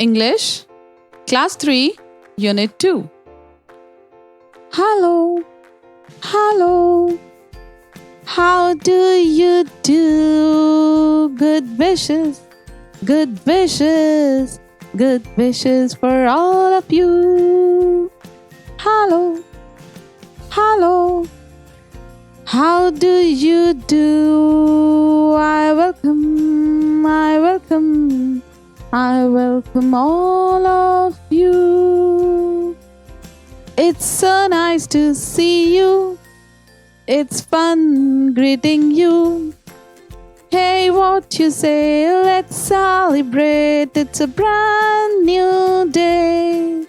English, Class 3, Unit 2. Hello, hello. How do you do? Good wishes, good wishes, good wishes for all of you. Hello, hello. How do you do? I welcome all of you. It's so nice to see you. It's fun greeting you. Hey, what you say? Let's celebrate. It's a brand new day.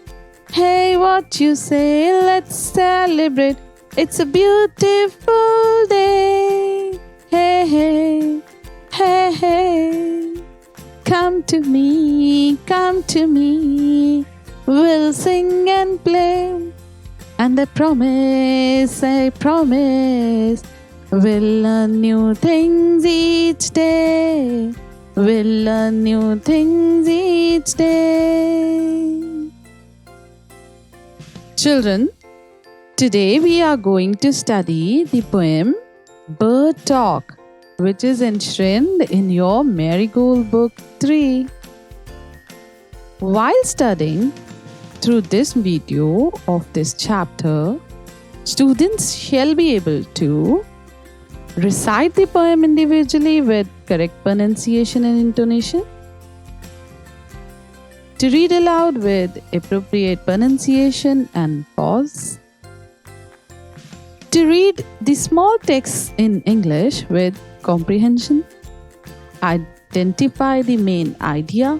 Hey, what you say? Let's celebrate. It's a beautiful day. Hey, hey, hey, hey. Come to me, come to me. We'll sing and play. And I promise, we'll learn new things each day. We'll learn new things each day. Children, today we are going to study the poem Bird Talk, which is enshrined in your Marigold Book 3. While studying through this video of this chapter, students shall be able to recite the poem individually with correct pronunciation and intonation, to read aloud with appropriate pronunciation and pause, to read the small text in English with comprehension, identify the main idea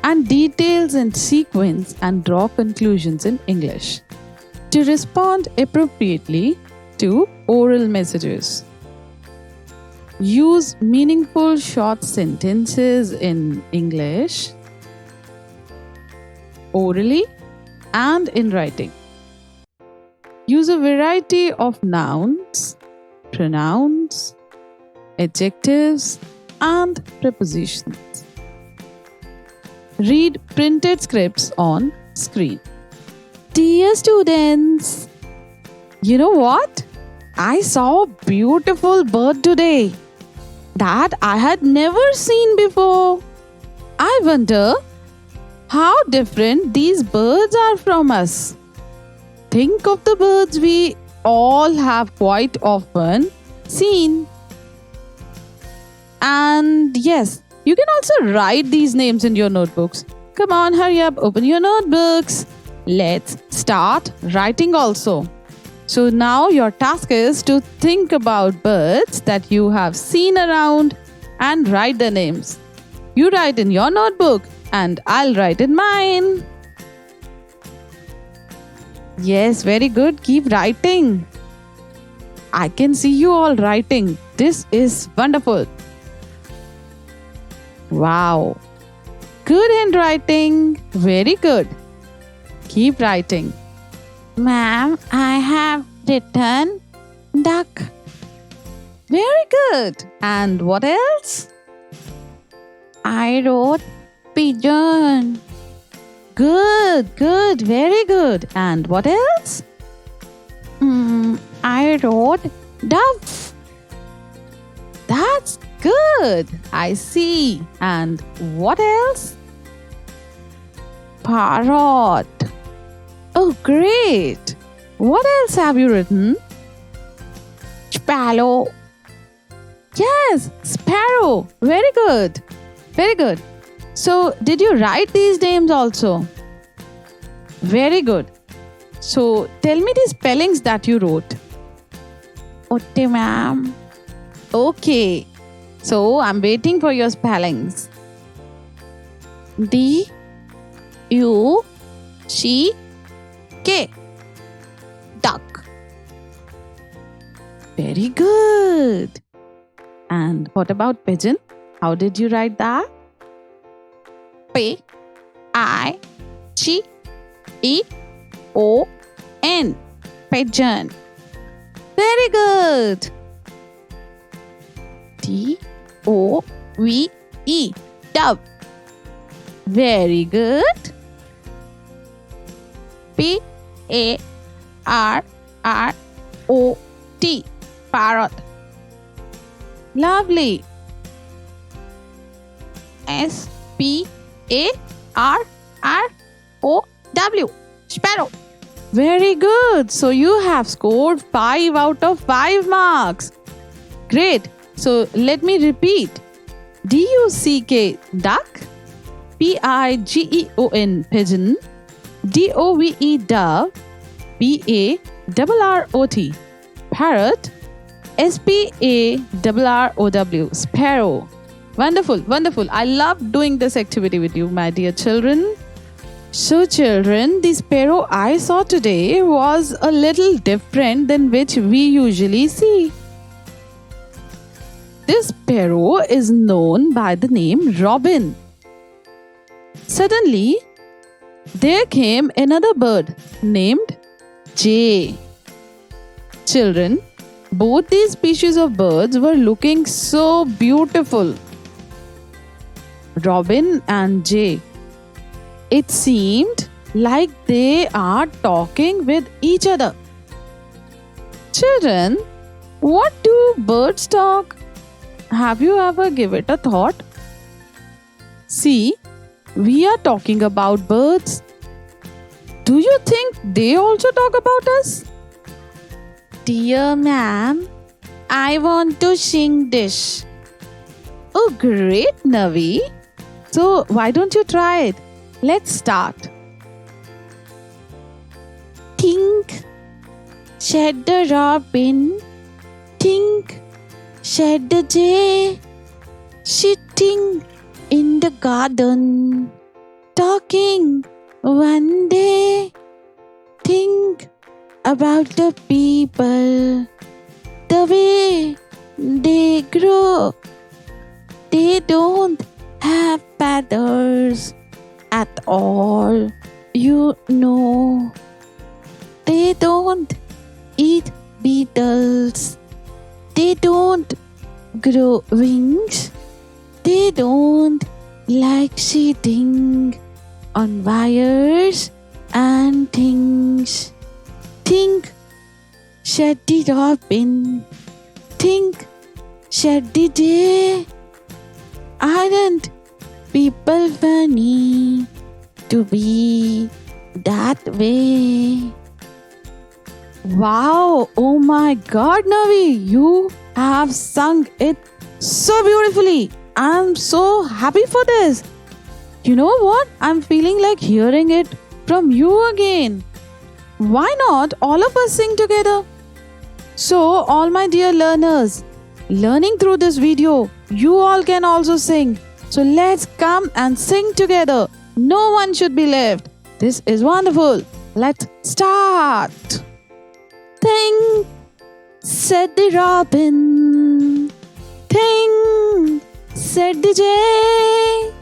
and details in sequence and draw conclusions in English, to respond appropriately to oral messages. Use meaningful short sentences in English, orally and in writing. Use a variety of nouns, pronouns, adjectives, and prepositions. Read printed scripts on screen. Dear students, you know what? I saw a beautiful bird today that I had never seen before. I wonder how different these birds are from us. Think of the birds we all have quite often seen. And yes, you can also write these names in your notebooks. Come on, hurry up, open your notebooks. Let's start writing also. So now your task is to think about birds that you have seen around and write their names. You write in your notebook and I'll write in mine. Yes, very good. Keep writing. I can see you all writing. This is wonderful. Wow. Good handwriting. Very good. Keep writing. Ma'am, I have written duck. Very good. And what else? I wrote pigeon. Good, good, very good. And what else? I wrote dove. That's good. I see. And what else? Parrot. Oh, great. What else have you written? Sparrow. Yes, sparrow. Very good. Very good. So, did you write these names also? Very good. So, tell me the spellings that you wrote. Okay, ma'am. Okay. So, I'm waiting for your spellings. D-U-C-K. Duck. Very good. And what about pigeon? How did you write that? P-I-G-E-O-N. Pigeon. Very good. D-O-V-E. Dove. Very good. Parrot. Parrot. Lovely. Sparrow. Sparrow. Very good. So you have scored 5 out of 5 marks. Great. So let me repeat. DUCK, duck. PIGEON, pigeon. DOVE, dove. PARROT, parrot. SPARROW, sparrow. Wonderful, wonderful. I love doing this activity with you, my dear children. So children, the sparrow I saw today was a little different than which we usually see. This sparrow is known by the name Robin. Suddenly, there came another bird named Jay. Children, both these species of birds were looking so beautiful. Robin and Jay. It seemed like they are talking with each other. Children, what do birds talk? Have you ever given it a thought? See, we are talking about birds. Do you think they also talk about us? Dear ma'am, I want to sing this. Oh, great, Navi. So, why don't you try it? Let's start. Think, said the robin. Think, said the jay. Sitting in the garden, talking one day. Think about the people, the way they grow. They don't have feathers at all, you know. They don't eat beetles. They don't grow wings. They don't like sitting on wires and things. Think, said the robin. Think, said the jay. Aren't people funny to be that way? Wow! Oh my God, Navi! You have sung it so beautifully. I'm so happy for this. You know what? I'm feeling like hearing it from you again. Why not all of us sing together? So, all my dear learners, learning through this video, you all can also sing. So let's come and sing together. No one should be left. This is wonderful. Let's start. Think, said the robin. Think, said the jay.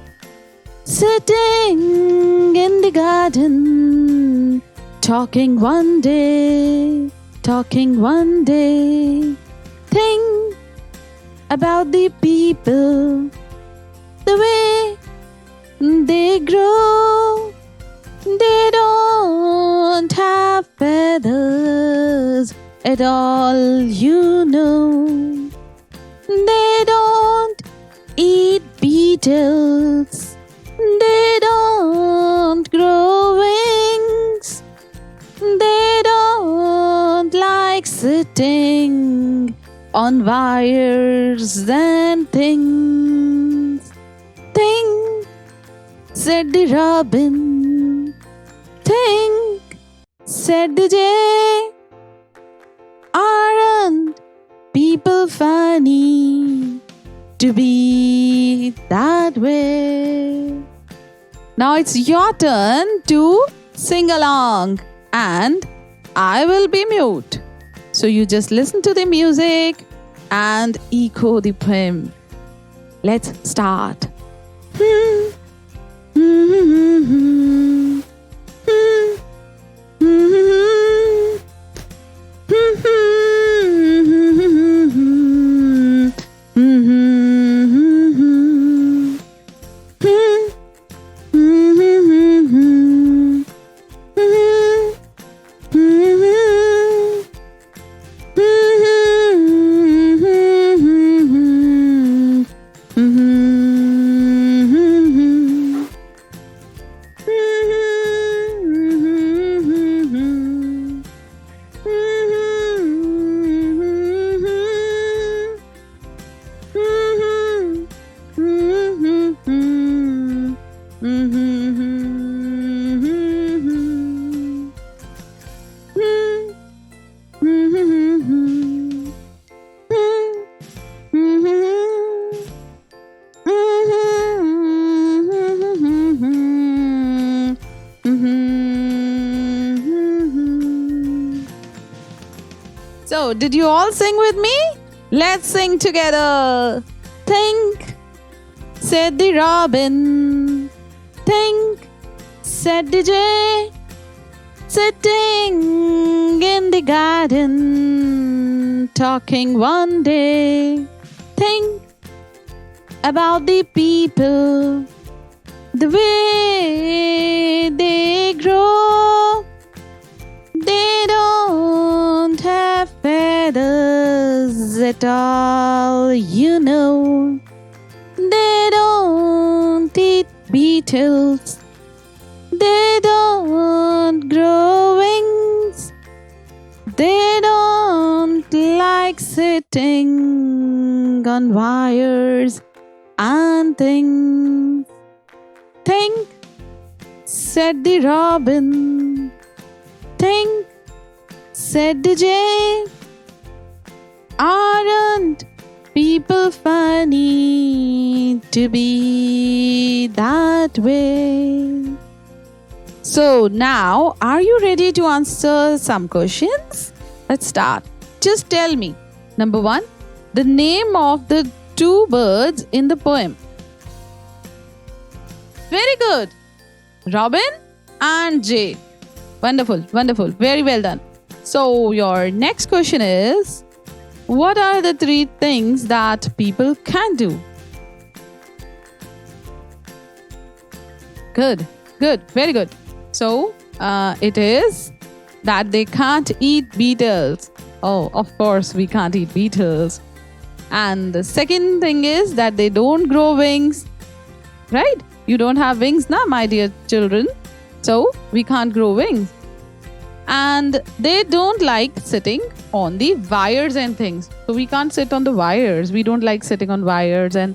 Sitting in the garden, talking one day. Think about the people, the way they grow. They don't have feathers at all, you know. They don't eat beetles. They don't grow wings. They don't like sitting on wires and things. Think, said the robin. Think, said the jay. Aren't people funny to be that way? Now it's your turn to sing along, and I will be mute. So you just listen to the music and echo the poem. Let's start. So, did you all sing with me? Let's sing together. Think, said the robin. Think, said the jay. Sitting in the garden, talking one day. Think about the people, the way they grow. They don't have feathers at all, you know. They don't eat beetles. They don't grow wings. They don't like sitting on wires and things. Think, said the robin. Think, said the jay. Aren't people funny to be that way? So now, are you ready to answer some questions? Let's start. Just tell me. Number 1, the name of the 2 birds in the poem. Very good. Robin and Jay. Wonderful, wonderful. Very well done. So your next question is, what are the 3 things that people can do? Good, good, very good. So it is that they can't eat beetles. Oh, of course, we can't eat beetles. And the second thing is that they don't grow wings. Right? You don't have wings now, my dear children. So we can't grow wings. And they don't like sitting on the wires and things. So we can't sit on the wires. We don't like sitting on wires and,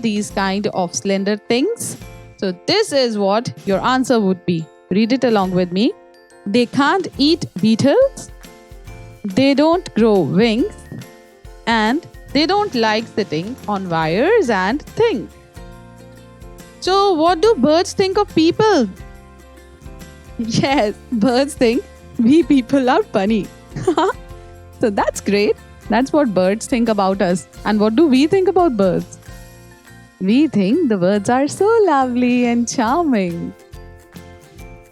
these kind of slender things. So this is what your answer would be. Read it along with me. They can't eat beetles. They don't grow wings. And they don't like sitting on wires and things. So what do birds think of people? Yes, birds think we people are funny. So that's great. That's what birds think about us. And what do we think about birds? We think the birds are so lovely and charming.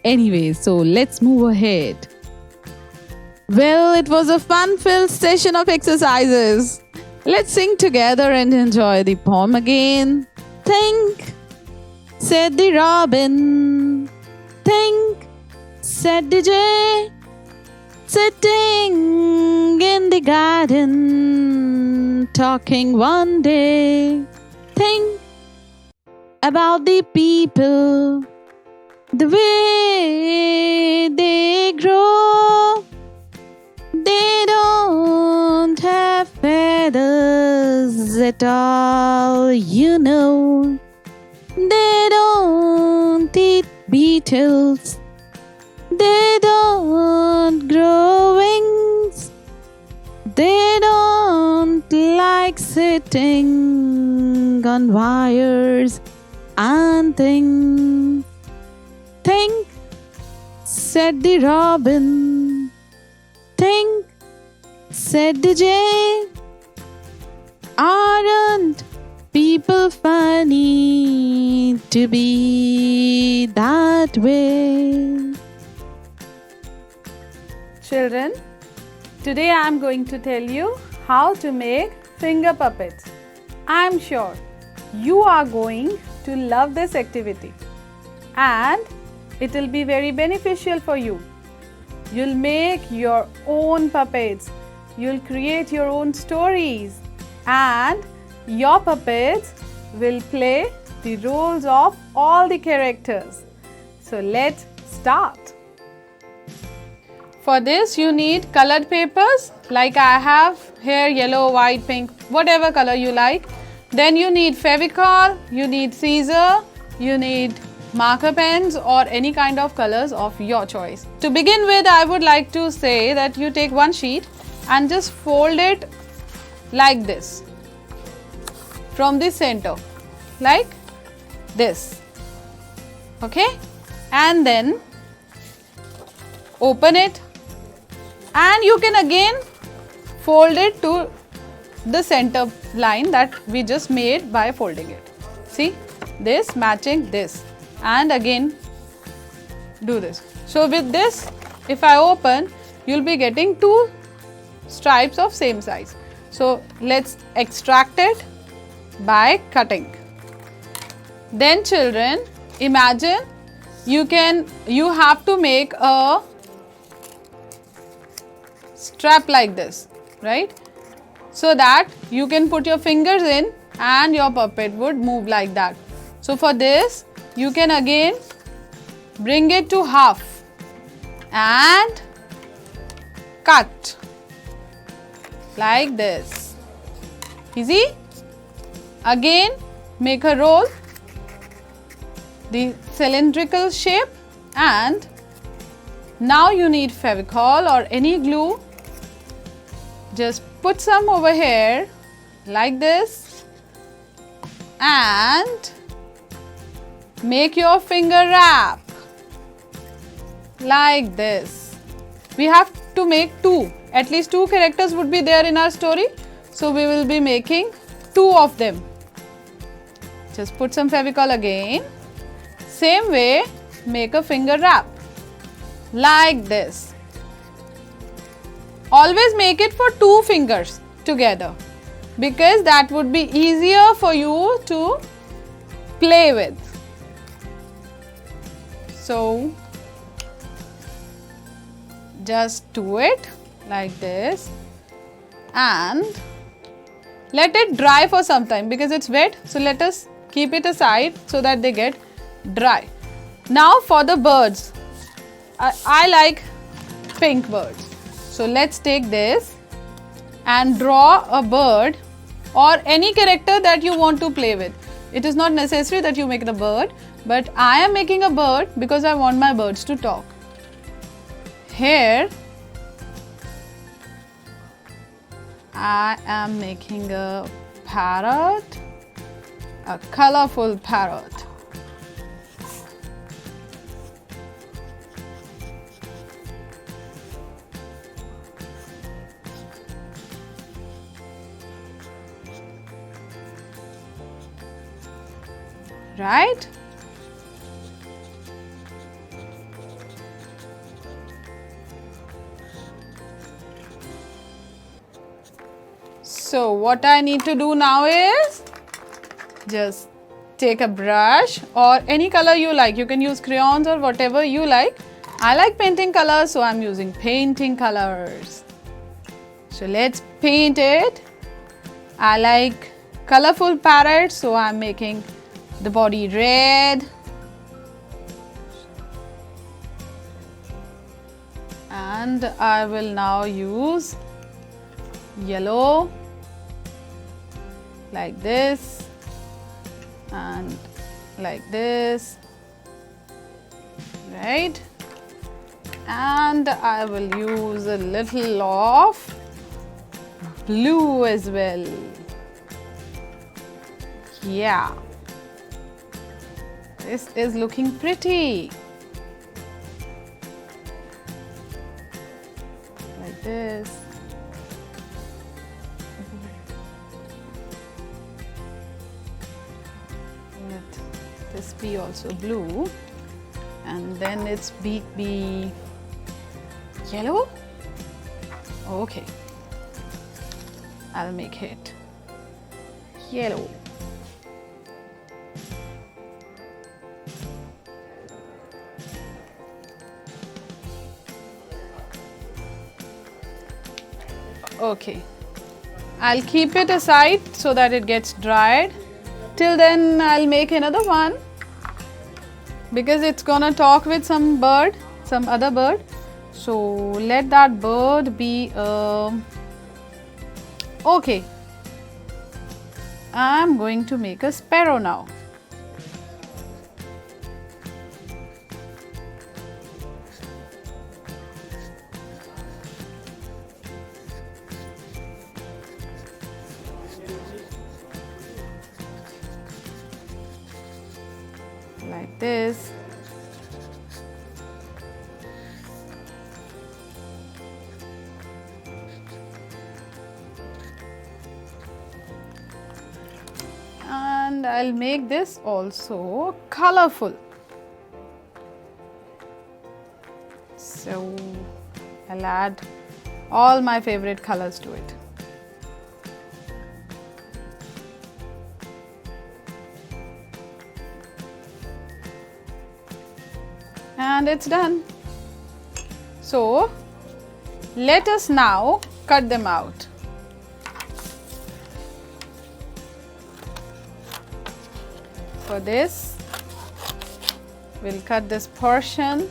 Anyway, so let's move ahead. Well, it was a fun-filled session of exercises. Let's sing together and enjoy the poem again. Think, said the robin. Think, said the jay. Sitting in the garden, talking one day. Think about the people, the way they grow. They don't have feathers at all, you know. They don't eat beetles. They don't grow wings. They don't like sitting on wires and things. Think, said the robin. Think, said the jay. Aren't people funny to be that way? Children, today I am going to tell you how to make finger puppets. I am sure you are going to love this activity and it will be very beneficial for you. You'll make your own puppets, you'll create your own stories, and your puppets will play the roles of all the characters. So let's start. For this you need colored papers like I have here, yellow, white, pink, whatever color you like. Then you need Fevicol, you need scissor, you need marker pens or any kind of colors of your choice. To begin with, I would like to say that you take one sheet and just fold it like this from the center, like this. Okay? And then open it. And you can again fold it to the center line that we just made by folding it. See, this matching this, and again do this. So with this, if I open, you'll be getting two stripes of same size. So let's extract it by cutting. Then children, imagine you have to make a strap like this, right? So that you can put your fingers in and your puppet would move like that. So for this, you can again bring it to half and cut like this. Easy? Again, make a roll, the cylindrical shape, and now you need Fevicol or any glue. Just put some over here like this and make your finger wrap like this. We have to make two, at least two characters would be there in our story, so we will be making two of them. Just put some Fevicol again. Same way, make a finger wrap like this. Always make it for two fingers together because that would be easier for you to play with. So just do it like this and let it dry for some time because it's wet. So let us keep it aside so that they get dry. Now for the birds, I like pink birds. So let's take this and draw a bird or any character that you want to play with. It is not necessary that you make the bird, but I am making a bird because I want my birds to talk. Here I am making a parrot, a colorful parrot. Right? So what I need to do now is just take a brush or any color you like. You can use crayons or whatever you like. I like painting colors, so I'm using painting colors. So let's paint it. I like colorful parrots, so I'm making the body red and I will now use yellow like this and like this, right? And I will use a little of blue as well. Yeah. This is looking pretty. Like this. Let this be also blue. And then its beak be yellow. Okay. I'll make it yellow. Okay, I'll keep it aside so that it gets dried. Till then I'll make another one because it's gonna talk with some bird, some other bird. So let that bird be okay. I'm going to make a sparrow now. Like this. and I'll make this also colorful. So I'll add all my favorite colors to it. And it's done. So let us now cut them out. For this, we'll cut this portion.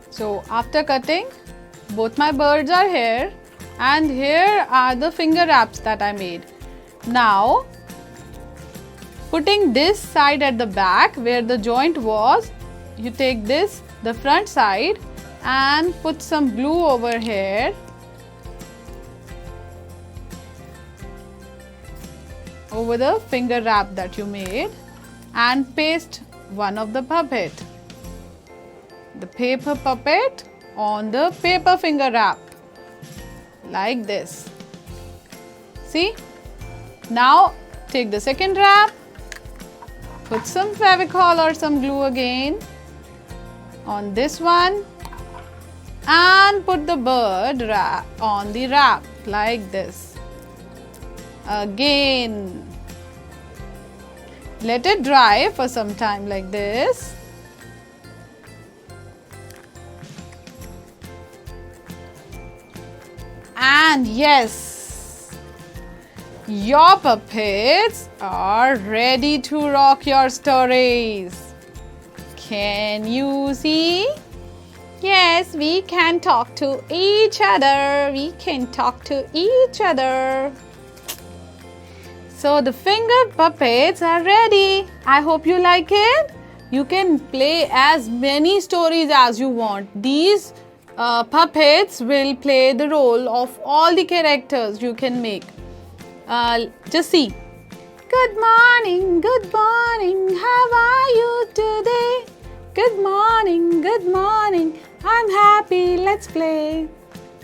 So after cutting, both my birds are here, and here are the finger wraps that I made. Now, putting this side at the back where the joint was, you take this, the front side, and put some glue over here. Over the finger wrap that you made, and paste one of the puppet. The paper puppet on the paper finger wrap, like this. See? Now take the second wrap, put some Fevicol or some glue again on this one, and put the bird wrap on the wrap, like this. Again, let it dry for some time like this. And yes, your puppets are ready to rock your stories. Can you see? Yes, we can talk to each other. We can talk to each other. So the finger puppets are ready. I hope you like it. You can play as many stories as you want. These puppets will play the role of all the characters you can make. Just see. Good morning, how are you today? Good morning, I'm happy, let's play.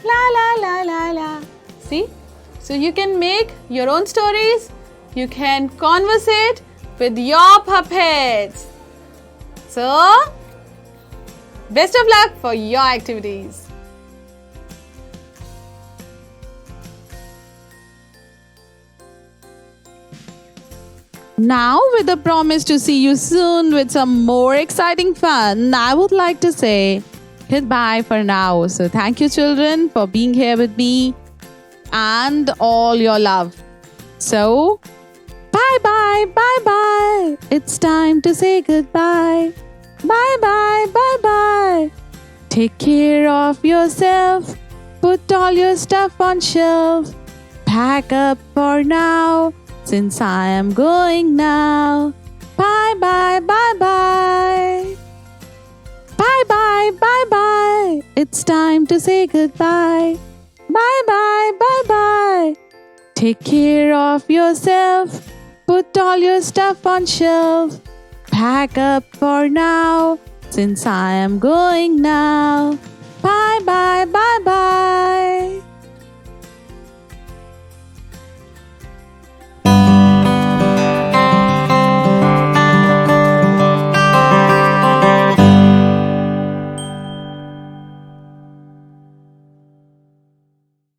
La la la la la. See? So you can make your own stories. You can conversate with your puppets. So, best of luck for your activities. Now, with a promise to see you soon with some more exciting fun, I would like to say goodbye for now. So, thank you, children, for being here with me and all your love. So, bye bye, bye bye. It's time to say goodbye. Bye bye, bye bye. Take care of yourself. Put all your stuff on shelf. Pack up for now, since I am going now. Bye bye, bye bye. Bye bye, bye bye. It's time to say goodbye. Bye bye, bye bye. Take care of yourself. Put all your stuff on shelf. Pack up for now, since I am going now. Bye bye, bye bye.